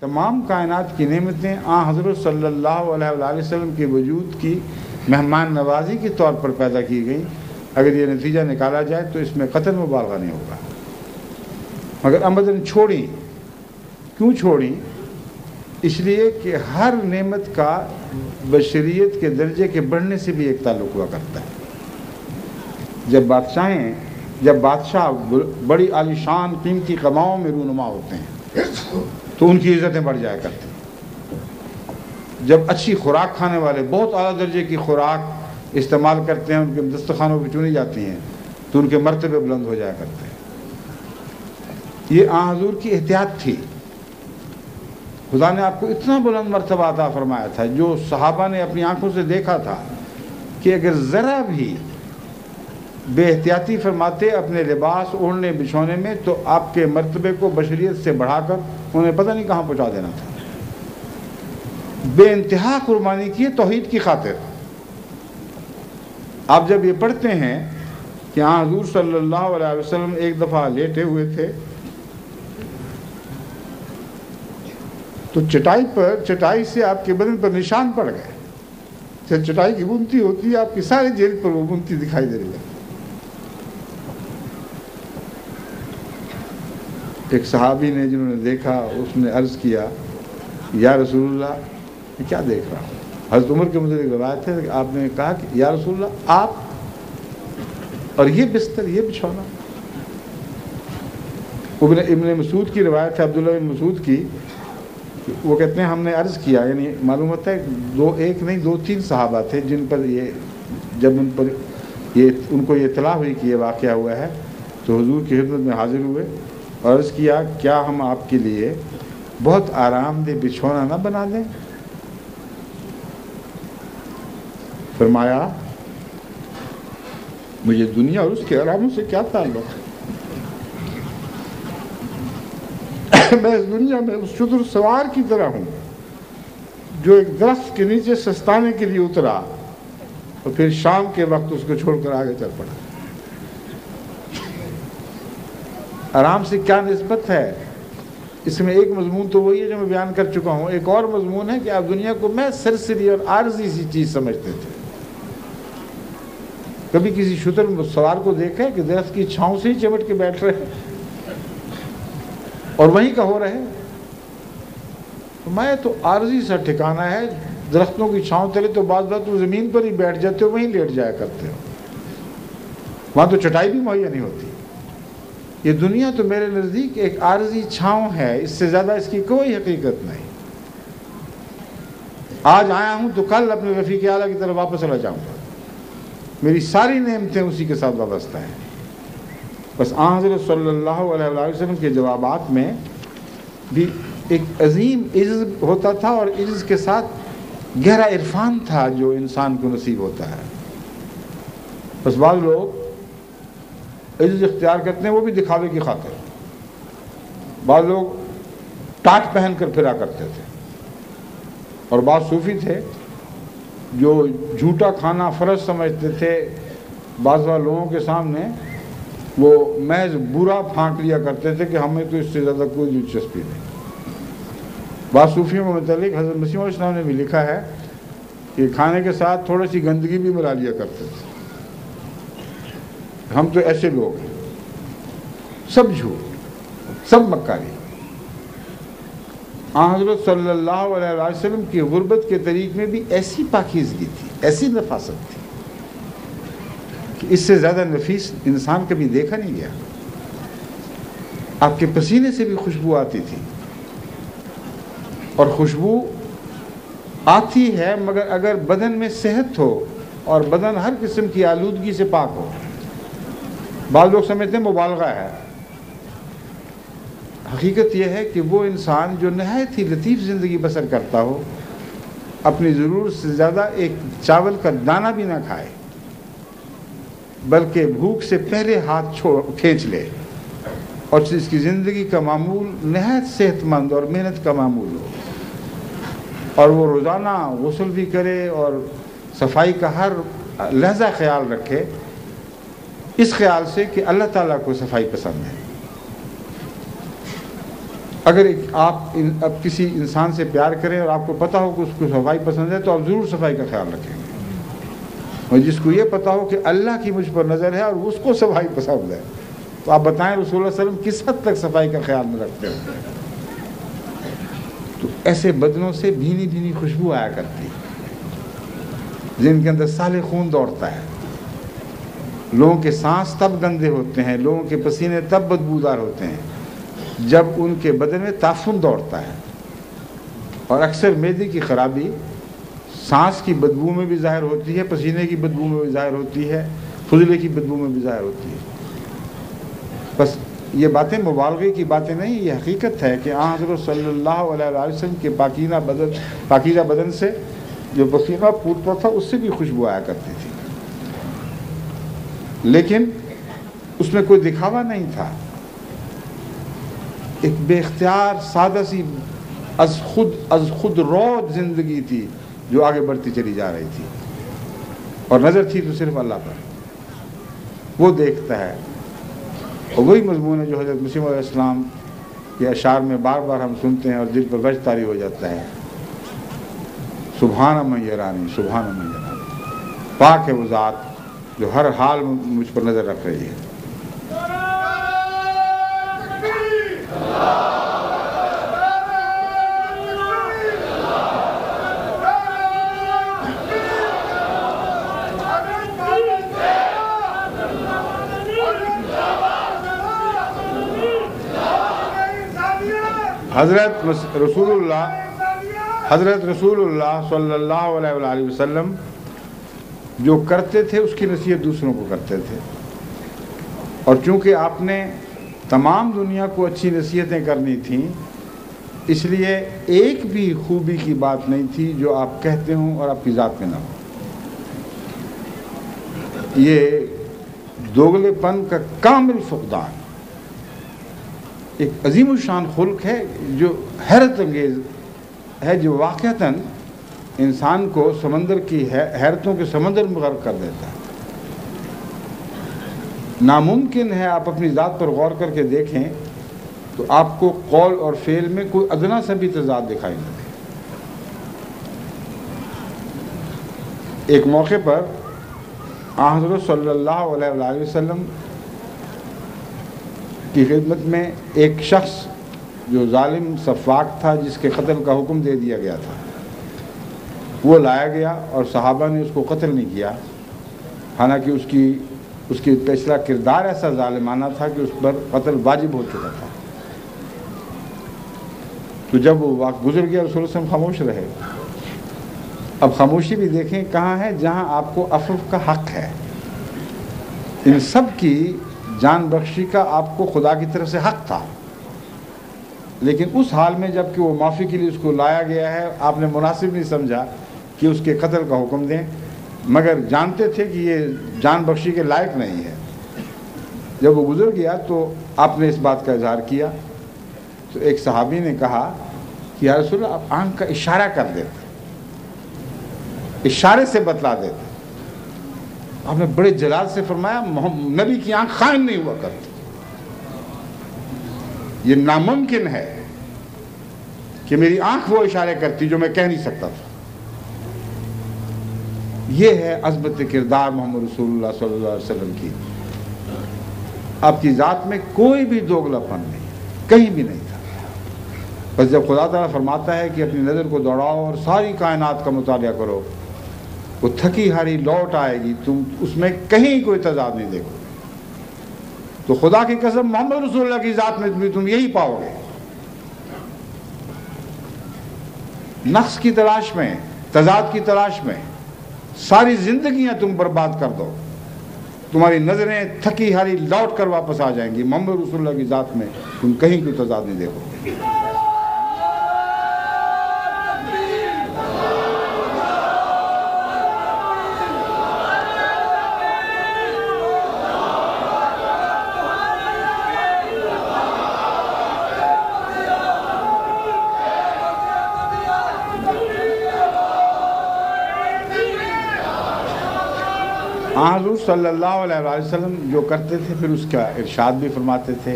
تمام کائنات کی نعمتیں حضرت صلی اللہ علیہ وآلہ وسلم کے وجود کی مہمان نوازی کے طور پر پیدا کی گئیں. اگر یہ نتیجہ نکالا جائے تو اس میں قطعاً مبالغہ نہیں ہوگا. مگر عمدن چھوڑیں. کیوں چھوڑیں؟ اس لیے کہ ہر نعمت کا بشریت کے درجے کے بڑھنے سے بھی ایک تعلق ہوا کرتا ہے. جب بادشاہ بڑی عالی شان قیمتی کماؤں میں رونما ہوتے ہیں تو ان کی عزتیں بڑھ جایا کرتی ہیں. جب اچھی خوراک کھانے والے بہت اعلیٰ درجے کی خوراک استعمال کرتے ہیں، ان کے دسترخوانوں پہ چنی جاتی ہیں، تو ان کے مرتبے بلند ہو جایا کرتے ہیں. یہ حضور کی احتیاط تھی. خدا نے آپ کو اتنا بلند مرتبہ عطا فرمایا تھا جو صحابہ نے اپنی آنکھوں سے دیکھا تھا کہ اگر ذرا بھی بے احتیاطی فرماتے اپنے لباس اوڑھنے بچھونے میں تو آپ کے مرتبے کو بشریت سے بڑھا کر انہیں پتہ نہیں کہاں پہنچا دینا تھا. بے انتہا قربانی کی توحید کی خاطر. آپ جب یہ پڑھتے ہیں کہ حضور صلی اللہ علیہ وسلم ایک دفعہ لیٹے ہوئے تھے تو چٹائی سے آپ کے بدن پر نشان پڑ گئے. جب چٹائی کی بنتی ہوتی ہے آپ کی سارے جلد پر وہ بنتی دکھائی دے رہی ہے. ایک صحابی نے جنہوں نے دیکھا اس نے عرض کیا یا رسول اللہ میں کیا دیکھ رہا ہوں. حضرت عمر کے متعلق روایت ہے کہ آپ نے کہا کہ یا رسول اللہ آپ اور یہ بستر یہ بچھونا. ابن مسعود کی روایت ہے، عبداللہ بن مسعود کی، وہ کہتے ہیں ہم نے عرض کیا، یعنی معلوم ہوتا ہے ایک نہیں دو تین صحابہ تھے جن پر جب ان کو یہ اطلاع ہوئی کہ یہ واقعہ ہوا ہے تو حضور کی خدمت میں حاضر ہوئے اور عرض کیا کیا ہم آپ کے لیے بہت آرام دہ بچھونا نہ بنا دیں؟ فرمایا مجھے دنیا اور اس کے آراموں سے کیا تعلق ہے؟ میں اس دنیا میں اس شتر سوار کی طرح ہوں جو ایک درخت کے نیچے سستانے کے لیے اترا اور پھر شام کے وقت اس کو چھوڑ کر آگے چل پڑا. آرام سے کیا نسبت ہے؟ اس میں ایک مضمون تو وہی ہے جو میں بیان کر چکا ہوں. ایک اور مضمون ہے کہ آپ دنیا کو میں سرسری اور عارضی سی چیز سمجھتے تھے. کبھی کسی شتر سوار کو دیکھا ہے کہ درخت کی چھاؤں سے ہی چمٹ کے بیٹھ رہے اور وہیں کا ہو رہے؟ میں تو عارضی سا ٹھکانہ ہے، درختوں کی چھاؤں تلے تو بعض بات تو زمین پر ہی بیٹھ جاتے ہو، وہیں لیٹ جایا کرتے ہو، وہاں تو چٹائی بھی مہیا نہیں ہوتی. یہ دنیا تو میرے نزدیک ایک عارضی چھاؤں ہے، اس سے زیادہ اس کی کوئی حقیقت نہیں. آج آیا ہوں تو کل اپنے رفیق اعلیٰ کی طرف واپس چلا جاؤں گا. میری ساری نعمتیں اسی کے ساتھ وابستہ ہیں. بس حضرت صلی اللہ علیہ وسلم کے جوابات میں بھی ایک عظیم عجز ہوتا تھا اور عجز کے ساتھ گہرا عرفان تھا جو انسان کو نصیب ہوتا ہے. بس بعض لوگ عجز اختیار کرتے ہیں وہ بھی دکھاوے کی خاطر. بعض لوگ ٹاٹ پہن کر پھرا کرتے تھے اور بعض صوفی تھے جو جھوٹا کھانا فرض سمجھتے تھے. بعض لوگوں کے سامنے وہ محض برا پھانک لیا کرتے تھے کہ ہمیں تو اس سے زیادہ کوئی دلچسپی نہیں. بعض صوفیوں کے متعلق حضرت مسیح علیہ السلام نے بھی لکھا ہے کہ کھانے کے ساتھ تھوڑی سی گندگی بھی ملا لیا کرتے تھے. ہم تو ایسے لوگ ہیں، سب جھوٹ سب مکاری. حضرت صلی اللہ علیہ وسلم کی غربت کے طریق میں بھی ایسی پاکیزگی تھی، ایسی نفاست تھی کہ اس سے زیادہ نفیس انسان کبھی دیکھا نہیں گیا. آپ کے پسینے سے بھی خوشبو آتی تھی، اور خوشبو آتی ہے مگر اگر بدن میں صحت ہو اور بدن ہر قسم کی آلودگی سے پاک ہو. بعض لوگ سمجھتے ہیں مبالغہ ہے. حقیقت یہ ہے کہ وہ انسان جو نہایت ہی لطیف زندگی بسر کرتا ہو اپنی ضرورت سے زیادہ ایک چاول کا دانہ بھی نہ کھائے بلکہ بھوک سے پہلے ہاتھ کھینچ لے اور اس کی زندگی کا معمول نہایت صحت مند اور محنت کا معمول ہو اور وہ روزانہ غسل بھی کرے اور صفائی کا ہر لحظہ خیال رکھے اس خیال سے کہ اللہ تعالیٰ کو صفائی پسند ہے. اگر آپ اب کسی انسان سے پیار کریں اور آپ کو پتہ ہو کہ اس کو صفائی پسند ہے تو آپ ضرور صفائی کا خیال رکھیں گے، اور جس کو یہ پتہ ہو کہ اللہ کی مجھ پر نظر ہے اور اس کو صفائی پسند ہے تو آپ بتائیں رسول اللہ صلی اللہ علیہ وسلم کس حد تک صفائی کا خیال میں رکھتے ہیں؟ تو ایسے بدنوں سے بھینی بھینی خوشبو آیا کرتی، جن کے اندر صالح خون دوڑتا ہے، لوگوں کے سانس تب گندے ہوتے ہیں، لوگوں کے پسینے تب بدبودار ہوتے ہیں جب ان کے بدن میں تعفن دوڑتا ہے، اور اکثر معدے کی خرابی سانس کی بدبو میں بھی ظاہر ہوتی ہے، پسینے کی بدبو میں بھی ظاہر ہوتی ہے، فضلے کی بدبو میں بھی ظاہر ہوتی ہے۔ بس یہ باتیں مبالغے کی باتیں نہیں، یہ حقیقت ہے کہ آن حضرت صلی اللہ علیہ وسلم کے پاکیزہ بدن سے جو پسینہ پھوٹتا تھا اس سے بھی خوشبو آیا کرتی تھی، لیکن اس میں کوئی دکھاوا نہیں تھا، ایک بے اختیار سادہ سی از خود رود زندگی تھی جو آگے بڑھتی چلی جا رہی تھی، اور نظر تھی تو صرف اللہ پر، وہ دیکھتا ہے۔ اور وہی مضمون ہے جو حضرت مسیح علیہ السلام کے اشعار میں بار بار ہم سنتے ہیں اور دل پر وجد طاری ہو جاتا ہے، سبحان من یرانی، سبحان من یرانی، پاک ہے وہ ذات جو ہر حال مجھ پر نظر رکھ رہی ہے۔ حضرت رسول اللہ صلی اللہ علیہ وآلہ وسلم جو کرتے تھے اس کی نصیحت دوسروں کو کرتے تھے، اور چونکہ آپ نے تمام دنیا کو اچھی نصیحتیں کرنی تھیں اس لیے ایک بھی خوبی کی بات نہیں تھی جو آپ کہتے ہوں اور آپ کی ذات میں نہ ہو۔ یہ دوگلے پن کا کامل فقدان ایک عظیم الشان خلق ہے جو حیرت انگیز ہے، جو واقعتاً انسان کو سمندر کی حیرتوں کے سمندر میں غرق کر دیتا ہے۔ ناممکن ہے آپ اپنی ذات پر غور کر کے دیکھیں تو آپ کو قول اور فعل میں کوئی ادنا سا بھی تضاد دکھائی نہ دے۔ ایک موقع پر حضرت صلی اللہ علیہ وآلہ وسلم کی خدمت میں ایک شخص جو ظالم سفاک تھا، جس کے قتل کا حکم دے دیا گیا تھا، وہ لایا گیا اور صحابہ نے اس کو قتل نہیں کیا، حالانکہ اس کی پچھلا کردار ایسا ظالمانہ تھا کہ اس پر قتل واجب ہو چکا تھا۔ تو جب وہ وقت گزر گیا رسول اللہ صلی اللہ علیہ وسلم خاموش رہے۔ اب خاموشی بھی دیکھیں کہاں ہے جہاں آپ کو عفو کا حق ہے۔ ان سب کی جان بخشی کا آپ کو خدا کی طرف سے حق تھا، لیکن اس حال میں جب کہ وہ معافی کے لیے اس کو لایا گیا ہے آپ نے مناسب نہیں سمجھا کہ اس کے قتل کا حکم دیں، مگر جانتے تھے کہ یہ جان بخشی کے لائق نہیں ہے۔ جب وہ گزر گیا تو آپ نے اس بات کا اظہار کیا تو ایک صحابی نے کہا کہ یا رسول اللہ آپ آنکھ کا اشارہ کر دیتے، اشارے سے بتلا دیتے۔ آپ نے بڑے جلال سے فرمایا نبی کی آنکھ خائن نہیں ہوا کرتی، یہ ناممکن ہے کہ میری آنکھ وہ اشارے کرتی جو میں کہہ نہیں سکتا تھا۔ یہ ہے عظمت کردار محمد رسول اللہ صلی اللہ علیہ وسلم کی۔ آپ کی ذات میں کوئی بھی دوگلا پن نہیں، کہیں بھی نہیں تھا۔ بس جب خدا تعالیٰ فرماتا ہے کہ اپنی نظر کو دوڑاؤ اور ساری کائنات کا مطالعہ کرو، وہ تھکی ہاری لوٹ آئے گی، تم اس میں کہیں کوئی تضاد نہیں دیکھو۔ تو خدا کی قسم محمد رسول اللہ کی ذات میں بھی تم یہی پاؤ گے، نقص کی تلاش میں، تضاد کی تلاش میں ساری زندگیاں تم برباد کر دو، تمہاری نظریں تھکی ہاری لوٹ کر واپس آ جائیں گی، محمد رسول اللہ کی ذات میں تم کہیں کوئی تضاد نہیں دیکھو گے۔ حضور صلی اللہ علیہ وسلم جو کرتے تھے پھر اس کا ارشاد بھی فرماتے تھے